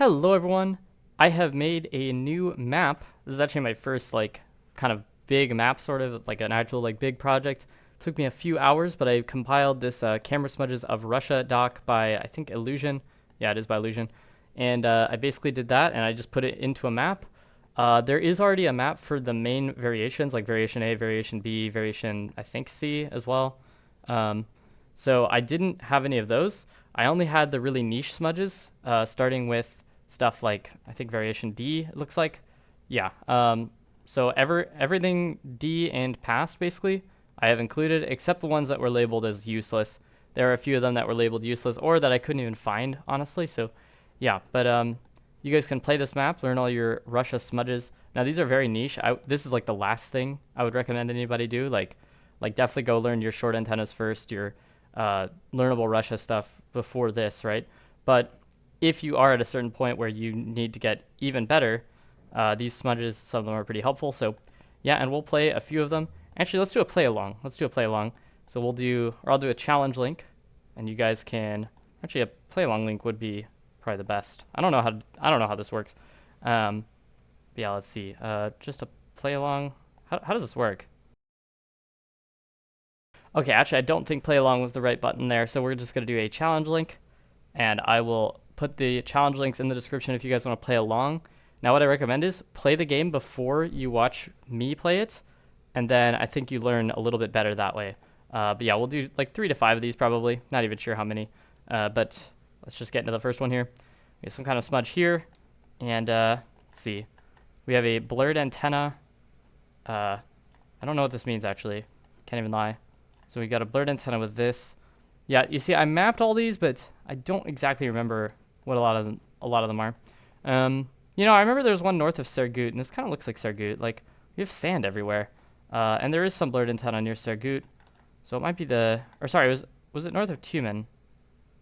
Hello everyone. I have made a new map. This is actually my first kind of big map, sort of like an actual big project. It took me a few hours, but I compiled this camera smudges of Russia doc by I think Illusion. Yeah, it is by Illusion. And I basically did that and I just put it into a map. There is already a map for the main variations like variation A, variation B, variation I think C as well. Um, so I didn't have any of those. I only had the really niche smudges, starting with stuff like I think variation D, it looks like. Yeah. So everything D and past basically I have included except the ones that were labeled as useless. There are a few of them that were labeled useless or that I couldn't even find, honestly. So yeah, but you guys can play this map, learn all your Russia smudges. Now these are very niche. This is like the last thing I would recommend anybody do. Like definitely go learn your short antennas first, your learnable Russia stuff before this, right? But if you are at a certain point where you need to get even better, these smudges, some of them are pretty helpful. So yeah, and we'll play a few of them. Actually, let's do a play along. Let's do a play along. So I'll do a challenge link, and you guys can, actually a play along link would be probably the best. I don't know how this works. But yeah, let's see. Just a play along. How does this work? Okay, actually, I don't think play along was the right button there, so we're just gonna do a challenge link, and I will put the challenge links in the description if you guys want to play along. Now, what I recommend is play the game before you watch me play it, and then I think you learn a little bit better that way. But yeah, we'll do like 3 to 5 of these probably. Not even sure how many. But let's just get into the first one here. We have some kind of smudge here, and let's see. We have a blurred antenna. I don't know what this means actually. Can't even lie. So we got a blurred antenna with this. Yeah, you see, I mapped all these, but I don't exactly remember what a lot of them are. I remember there's one north of Sergut, and this kind of looks like Sergut. Like, we have sand everywhere. And there is some blurred antenna near Sergut. So it might be was it north of Tumen?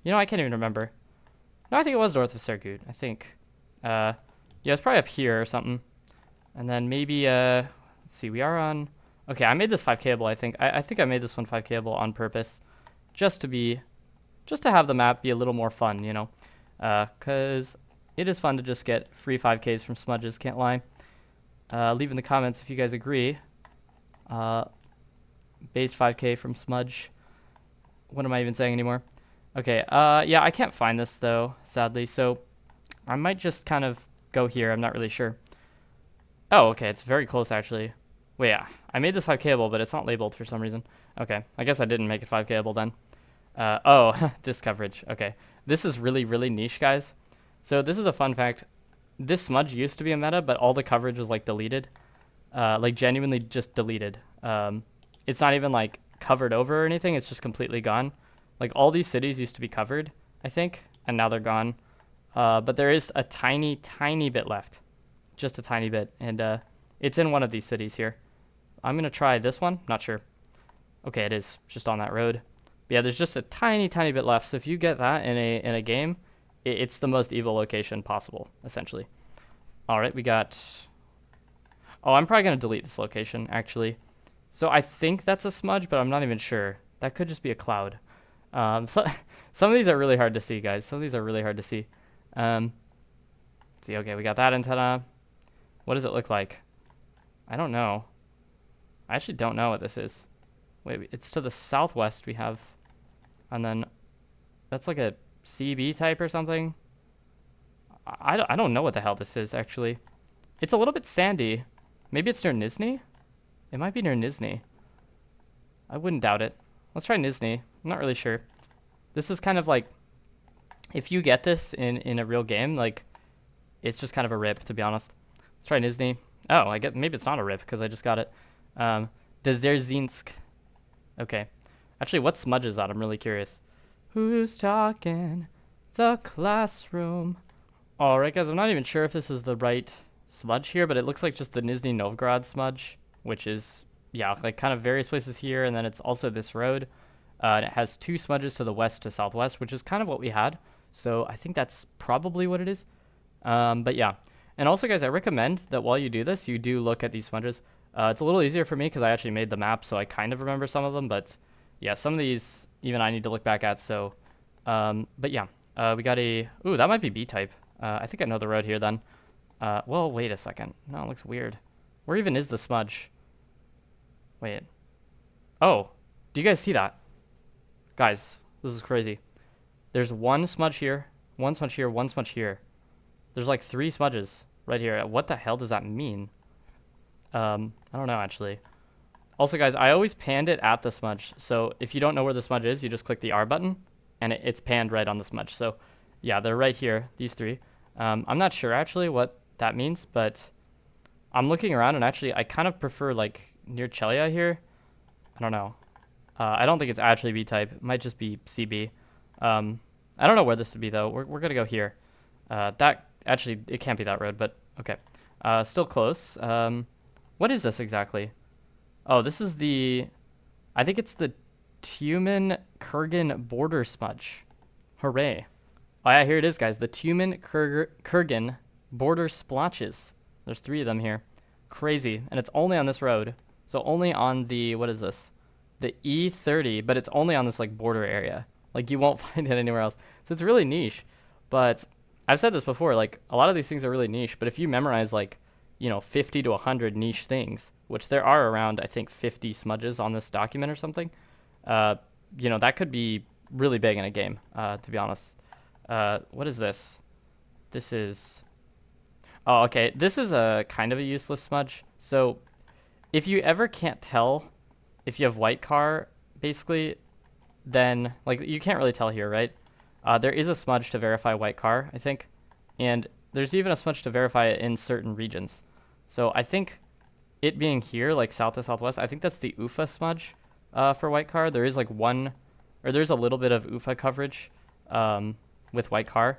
I can't even remember. No, I think it was north of Sergut, I think. Yeah, it's probably up here or something. And then maybe, let's see, we are on... Okay, I made this 5Kable, I think. I think I made this one 5Kable on purpose. Just to have the map be a little more fun, because it is fun to just get free 5Ks from Smudges, can't lie. Leave in the comments if you guys agree. Base 5K from Smudge. What am I even saying anymore? Okay, yeah, I can't find this though, sadly, so I might just kind of go here. I'm not really sure. Oh, okay, it's very close actually. Wait, yeah, I made this 5Kable, but it's not labeled for some reason. Okay, I guess I didn't make it 5Kable then. Oh, this coverage. Okay. This is really, really niche, guys. So this is a fun fact. This smudge used to be a meta, but all the coverage was like deleted. Like genuinely just deleted. It's not even like covered over or anything. It's just completely gone. Like all these cities used to be covered, I think, and now they're gone. But there is a tiny, tiny bit left. Just a tiny bit. And it's in one of these cities here. I'm going to try this one. Not sure. Okay, it is just on that road. Yeah, there's just a tiny, tiny bit left. So if you get that in a game, it's the most evil location possible, essentially. All right, we got... Oh, I'm probably going to delete this location, actually. So I think that's a smudge, but I'm not even sure. That could just be a cloud. So, some of these are really hard to see, guys. Some of these are really hard to see. Let's see, okay, we got that antenna. What does it look like? I don't know. I actually don't know what this is. Wait, it's to the southwest we have... And then that's like a CB type or something. I don't know what the hell this is, actually. It's a little bit sandy. Maybe it's near Nizhny? It might be near Nizhny. I wouldn't doubt it. Let's try Nizhny. I'm not really sure. This is kind of like... If you get this in a real game, like... It's just kind of a rip, to be honest. Let's try Nizhny. Oh, I get... Maybe it's not a rip, because I just got it. Dzerzinsk. Okay. Actually, what smudge is that? I'm really curious. Who's talking? The classroom. Alright, guys, I'm not even sure if this is the right smudge here, but it looks like just the Nizhny Novgorod smudge, which is, yeah, like kind of various places here, and then it's also this road. And it has 2 smudges to the west to southwest, which is kind of what we had. So I think that's probably what it is. But yeah. And also, guys, I recommend that while you do this, you do look at these smudges. It's a little easier for me because I actually made the map, so I kind of remember some of them, but... Yeah, some of these even I need to look back at, so... but yeah, we got a... Ooh, that might be B-type. I think I know the road here then. Well, wait a second. No, it looks weird. Where even is the smudge? Wait. Oh, do you guys see that? Guys, this is crazy. There's one smudge here, one smudge here, one smudge here. There's like 3 smudges right here. What the hell does that mean? I don't know actually. Also, guys, I always panned it at the smudge. So if you don't know where the smudge is, you just click the R button, and it's panned right on the smudge. So yeah, they're right here, these 3. I'm not sure actually what that means, but I'm looking around, and actually I kind of prefer like near Chelia here. I don't know. I don't think it's actually B-type. It might just be CB. I don't know where this would be though. We're gonna go here. That actually, it can't be that road, but okay. Still close. What is this exactly? Oh, this is the, I think it's the Tumen-Kurgan border smudge. Hooray. Oh yeah, here it is, guys. The Tumen-Kurgan border splotches. There's 3 of them here. Crazy. And it's only on this road. So only on the, what is this? The E30, but it's only on this like border area. Like you won't find it anywhere else. So it's really niche. But I've said this before, like a lot of these things are really niche, but if you memorize like, 50 to 100 niche things, which there are around, I think 50 smudges on this document or something, that could be really big in a game, to be honest. What is this? This is, oh, okay. This is a kind of a useless smudge. So if you ever can't tell if you have white car, basically, then like you can't really tell here, right? There is a smudge to verify white car, I think, and there's even a smudge to verify it in certain regions. So I think it being here, like south to southwest, I think that's the UFA smudge for white car. There is like one, or there's a little bit of UFA coverage with white car.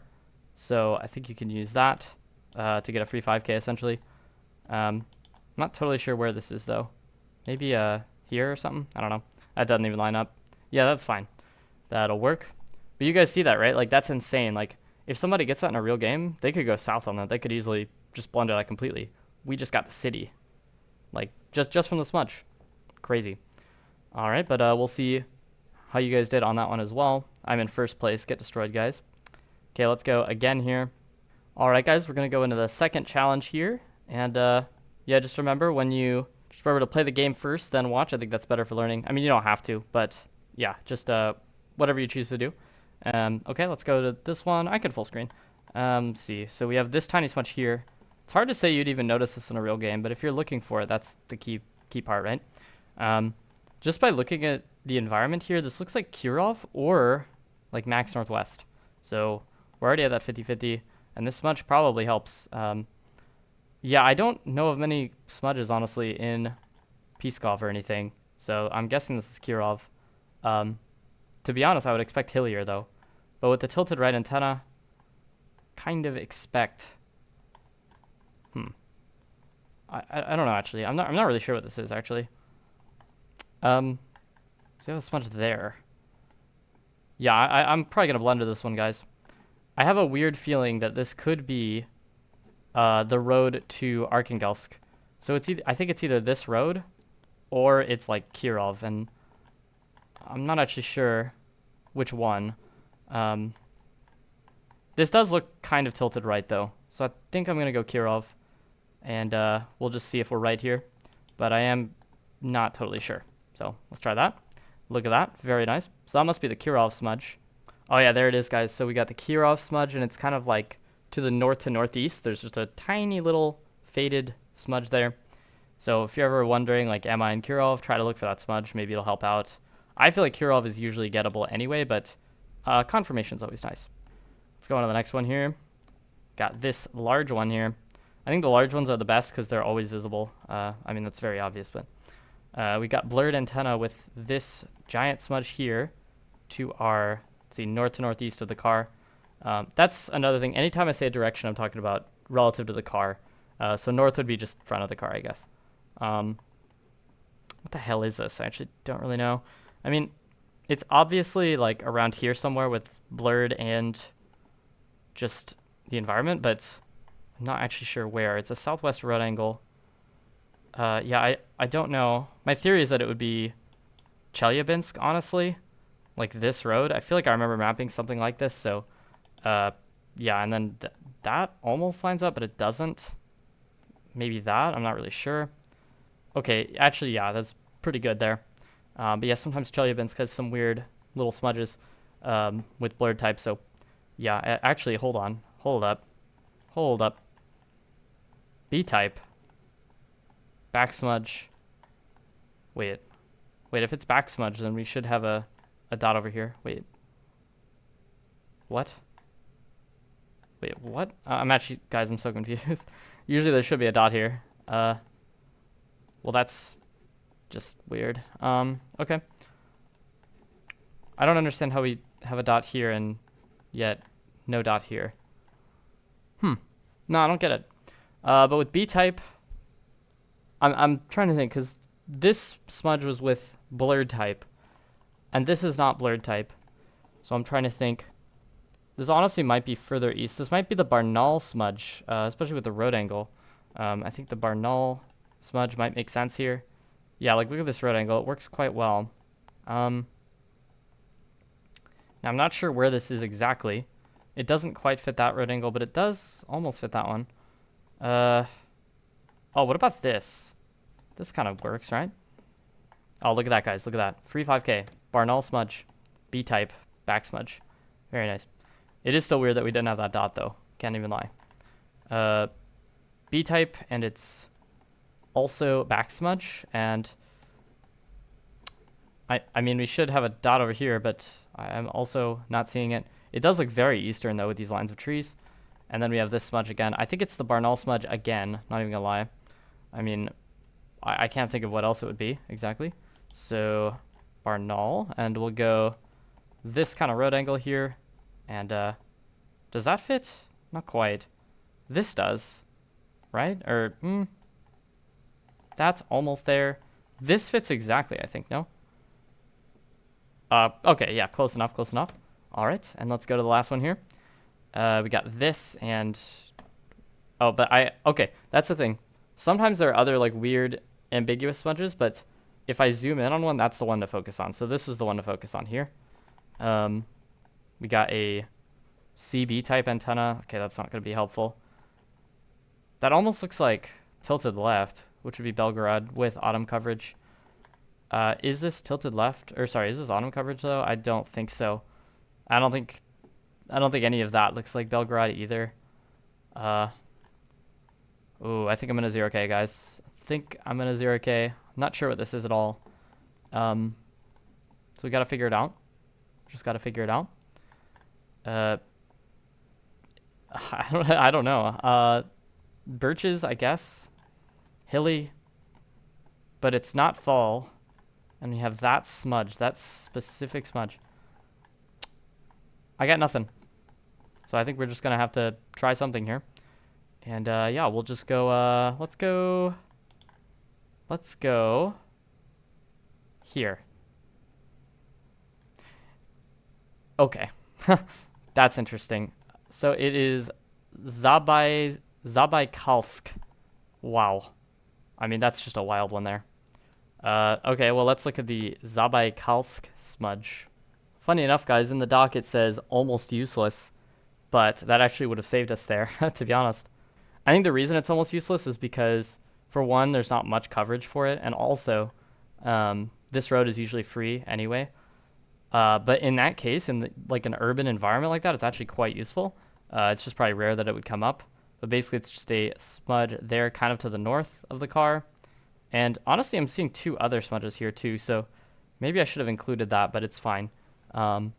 So I think you can use that to get a free 5K essentially. I'm not totally sure where this is though. Maybe here or something? I don't know. That doesn't even line up. Yeah, that's fine. That'll work. But you guys see that, right? Like that's insane. Like if somebody gets that in a real game, they could go south on that. They could easily just blunder that completely. We just got the city. Like just from the smudge. Crazy. All right, but we'll see how you guys did on that one as well. I'm in first place. Get destroyed, guys. Okay, let's go again here. All right, guys, we're going to go into the second challenge here. And yeah, just remember to play the game first, then watch. I think that's better for learning. I mean, you don't have to, but yeah, just whatever you choose to do. Okay, let's go to this one. I can full screen. See, so we have this tiny smudge here. It's hard to say you'd even notice this in a real game, but if you're looking for it, that's the key part, right? Just by looking at the environment here, this looks like Kirov or like Max Northwest. So we're already at that 50-50, and this smudge probably helps. Yeah, I don't know of many smudges, honestly, in Pskov or anything, so I'm guessing this is Kirov. To be honest, I would expect hillier, though. But with the tilted right antenna, kind of expect... I don't know, actually. I'm not really sure what this is, actually. So you have a smudge there. Yeah, I'm probably going to blunder this one, guys. I have a weird feeling that this could be the road to Arkhangelsk. So it's I think it's either this road or it's like Kirov, and I'm not actually sure which one. This does look kind of tilted right, though. So I think I'm going to go Kirov, and we'll just see if we're right here. But I am not totally sure. So let's try that. Look at that. Very nice. So that must be the Kirov smudge. Oh, yeah, there it is, guys. So we got the Kirov smudge, and it's kind of like to the north to northeast. There's just a tiny little faded smudge there. So if you're ever wondering, like, am I in Kirov, try to look for that smudge. Maybe it'll help out. I feel like Kirov is usually gettable anyway, but confirmation is always nice. Let's go on to the next one here. Got this large one here. I think the large ones are the best because they're always visible. I mean, that's very obvious, but we got blurred antenna with this giant smudge here to our, let's see, north to northeast of the car. That's another thing. Anytime I say a direction, I'm talking about relative to the car. So north would be just front of the car, I guess. What the hell is this? I actually don't really know. I mean, it's obviously like around here somewhere with blurred and just the environment, but I'm not actually sure where. It's a southwest road angle. Yeah, I don't know. My theory is that it would be Chelyabinsk, honestly. Like this road. I feel like I remember mapping something like this, so yeah, yeah, and then that almost lines up, but it doesn't. Maybe that, I'm not really sure. Okay, actually, yeah, that's pretty good there. But yeah, sometimes Chelyabinsk has some weird little smudges with blurred type. So yeah, actually, hold on. Hold up. Hold up. B-type. Back smudge. Wait. Wait, if it's back smudge, then we should have a dot over here. Wait. What? Wait, what? I'm actually, guys, I'm so confused. Usually there should be a dot here. Well, that's just weird. Okay. I don't understand how we have a dot here and yet no dot here. No, I don't get it. But with B-type, I'm trying to think, because this smudge was with blurred type, and this is not blurred type. So I'm trying to think. This honestly might be further east. This might be the Barnaul smudge, especially with the road angle. I think the Barnaul smudge might make sense here. Yeah, like look at this road angle. It works quite well. Now I'm not sure where this is exactly. It doesn't quite fit that road angle, but it does almost fit that one. Oh, what about this? This kind of works, right? Oh, look at that, guys. Look at that. Free 5K. Barnaul smudge. B-type. Back smudge. Very nice. It is still weird that we didn't have that dot, though. Can't even lie. B-type, and it's also back smudge, and I mean, we should have a dot over here, but I'm also not seeing it. It does look very eastern, though, with these lines of trees. And then we have this smudge again. I think it's the Barnaul smudge again, not even gonna lie. I mean, I can't think of what else it would be, exactly. So, Barnaul, and we'll go this kind of road angle here. And, does that fit? Not quite. This does, right? Or, that's almost there. This fits exactly, I think, no? Okay, yeah, close enough, close enough. All right, and let's go to the last one here. We got this and... Oh, but okay, that's the thing. Sometimes there are other, like, weird, ambiguous smudges, but if I zoom in on one, that's the one to focus on. So this is the one to focus on here. We got a CB type antenna. Okay, that's not going to be helpful. That almost looks like tilted left, which would be Belgorod with autumn coverage. Is this tilted left? Or sorry, is this autumn coverage though? I don't think so. I don't think any of that looks like Belgorod either. Ooh, I think I'm gonna 0K, guys. I think I'm gonna 0K. I'm not sure what this is at all. So we gotta figure it out. Just gotta figure it out. I don't know. Birches, I guess. Hilly. But it's not fall. And we have that smudge, that specific smudge. I got nothing. So I think we're just going to have to try something here. And yeah, we'll just go, let's go here. Okay. That's interesting. So it is Zabaikalsk. Wow. I mean, that's just a wild one there. Okay, well, let's look at the Zabaikalsk smudge. Funny enough, guys, in the doc it says almost useless, but that actually would have saved us there, to be honest. I think the reason it's almost useless is because, for one, there's not much coverage for it, and also, this road is usually free anyway. But in that case, in like an urban environment like that, it's actually quite useful. It's just probably rare that it would come up. But basically, it's just a smudge there, kind of to the north of the car. And honestly, I'm seeing two other smudges here too, so maybe I should have included that, but it's fine. But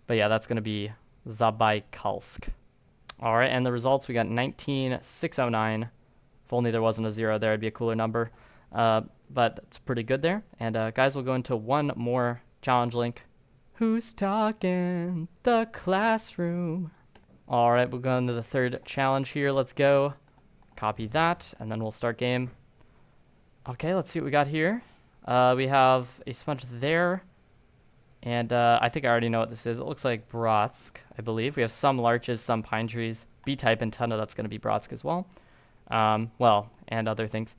yeah, that's going to be Zabaikalsk. All right, and the results, we got 19,609. If only there wasn't a 0 there, it'd be a cooler number. But it's pretty good there. And guys, we'll go into one more challenge link. Who's talking? The classroom. All right, we'll go into the third challenge here. Let's go. Copy that, and then we'll start game. Okay, let's see what we got here. We have a smudge there. And I think I already know what this is. It looks like Brodsk, I believe. We have some larches, some pine trees. B-type antenna, that's going to be Brodsk as well. Well, and other things.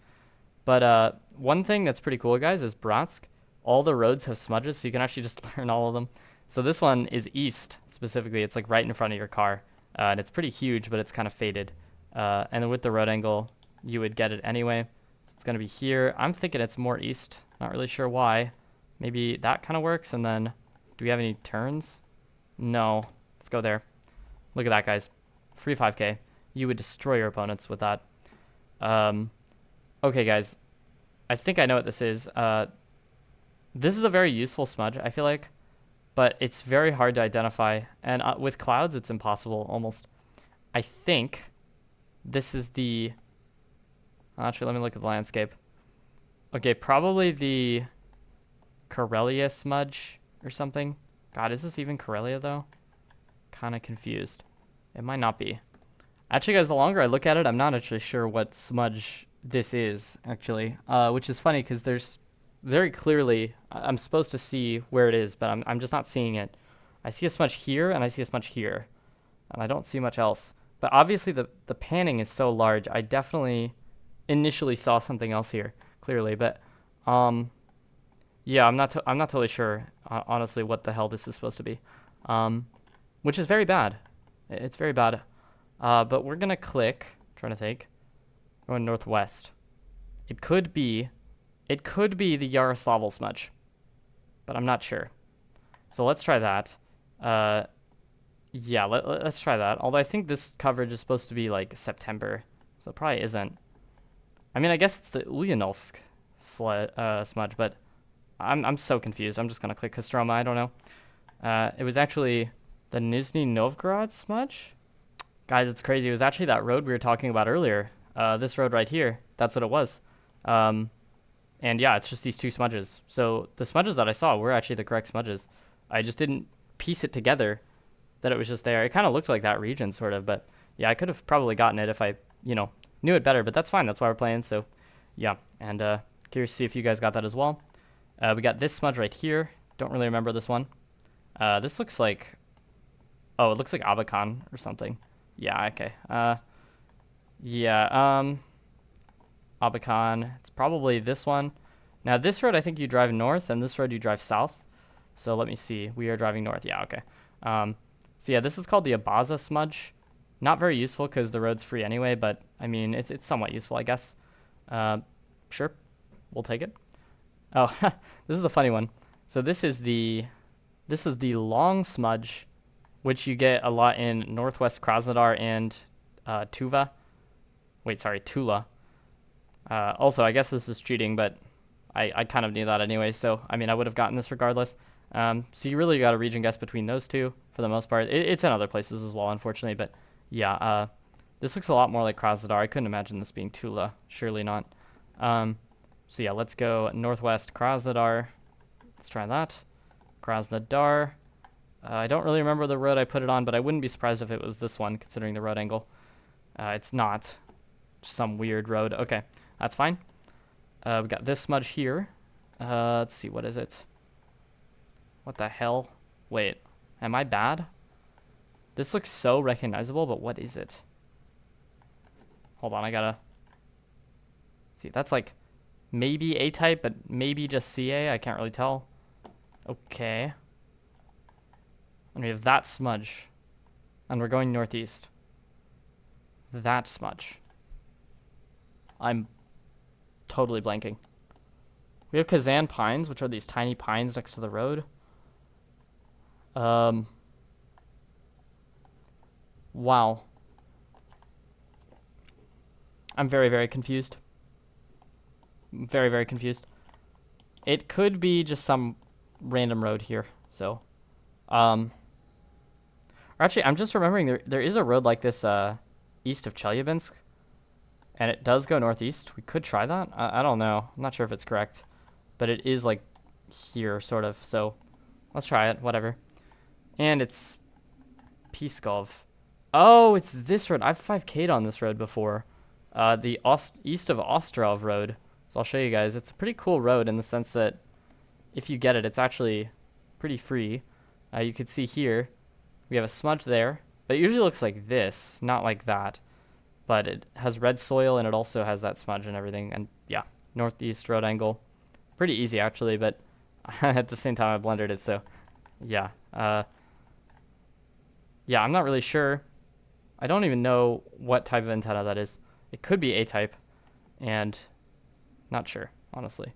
But one thing that's pretty cool, guys, is Brodsk. All the roads have smudges, so you can actually just learn all of them. So this one is east, specifically. It's like right in front of your car. And it's pretty huge, but it's kind of faded. And then with the road angle, you would get it anyway. So it's going to be here. I'm thinking it's more east. Not really sure why. Maybe that kind of works. And then, do we have any turns? No. Let's go there. Look at that, guys. Free 5K. You would destroy your opponents with that. Okay, guys. I think I know what this is. This is a very useful smudge, I feel like. But it's very hard to identify. And with clouds, it's impossible, almost. I think this is the... Actually, let me look at the landscape. Okay, probably the Corellia smudge or something. God, is this even Corellia, though? Kind of confused. It might not be. Actually, guys, the longer I look at it, I'm not actually sure what smudge this is, actually. Which is funny, because there's very clearly... I'm supposed to see where it is, but I'm just not seeing it. I see a smudge here, and I see a smudge here. And I don't see much else. But obviously, the panning is so large, I definitely initially saw something else here, clearly. But, yeah, I'm not totally sure, honestly, what the hell this is supposed to be. Which is very bad. It's very bad. But we're gonna click. Trying to think. Going northwest. It could be the Yaroslavl smudge, but I'm not sure. So let's try that. Yeah, let's try that. Although I think this coverage is supposed to be like September, so it probably isn't. I mean, I guess it's the Ulyanovsk smudge, but I'm so confused. I'm just gonna click Kostroma. I don't know. It was actually the Nizhny Novgorod smudge. Guys, it's crazy. It was actually that road we were talking about earlier. This road right here. That's what it was. And yeah, it's just these two smudges. So the smudges that I saw were actually the correct smudges. I just didn't piece it together that it was just there. It kind of looked like that region, sort of. But yeah, I could have probably gotten it if I, knew it better. But that's fine. That's why we're playing. So yeah, and curious to see if you guys got that as well. We got this smudge right here. Don't really remember this one. This looks like... Oh, it looks like Abakan or something. Yeah, okay. Yeah, Abakan. It's probably this one. Now, this road, I think you drive north, and this road you drive south. So let me see. We are driving north. Yeah, okay. So yeah, this is called the Abaza smudge. Not very useful because the road's free anyway, but, I mean, it's somewhat useful, I guess. Sure. We'll take it. Oh, this is a funny one. So this is the long smudge, which you get a lot in northwest Krasnodar and Tuva. Wait, sorry, Tula. Also, I guess this is cheating, but I kind of knew that anyway, so, I mean, I would have gotten this regardless. So you really got to region guess between those two, for the most part. It's in other places as well, unfortunately, but yeah, this looks a lot more like Krasnodar. I couldn't imagine this being Tula. Surely not. So yeah, let's go northwest Krasnodar. Let's try that. Krasnodar. I don't really remember the road I put it on, but I wouldn't be surprised if it was this one, considering the road angle. It's not. Just some weird road. Okay, that's fine. We got this smudge here. Let's see, what is it? What the hell? Wait, am I bad? This looks so recognizable, but what is it? Hold on, I gotta... See, that's like maybe A-type, but maybe just CA. I can't really tell. Okay. And we have that smudge. And we're going northeast. That smudge. I'm totally blanking. We have Kazan pines, which are these tiny pines next to the road. Wow. I'm very, very confused. Very, very confused. It could be just some random road here, so... Actually, I'm just remembering there is a road like this east of Chelyabinsk, and it does go northeast. We could try that. I don't know. I'm not sure if it's correct, but it is like here, sort of. So let's try it. Whatever. And it's Pskov. Oh, it's this road. I've 5K'd on this road before. The east of Ostrov road. So I'll show you guys. It's a pretty cool road in the sense that if you get it, it's actually pretty free. You can see here. We have a smudge there, but it usually looks like this, not like that. But it has red soil, and it also has that smudge and everything. And yeah, northeast road angle. Pretty easy, actually, but at the same time, I blended it, so yeah. Yeah, I'm not really sure I don't even know what type of antenna that is. It could be A-type, and not sure, honestly.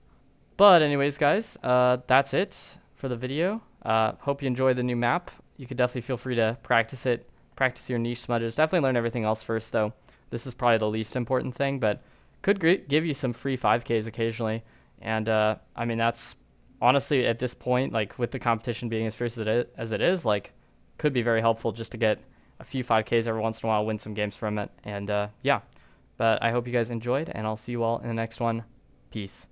But anyways, guys, that's it for the video. Hope you enjoyed the new map. You could definitely feel free to practice it, practice your niche smudges. Definitely learn everything else first, though. This is probably the least important thing, but could give you some free 5Ks occasionally. And I mean, that's honestly at this point, like with the competition being as fierce as it is, like could be very helpful just to get a few 5Ks every once in a while, win some games from it. And yeah, but I hope you guys enjoyed, and I'll see you all in the next one. Peace.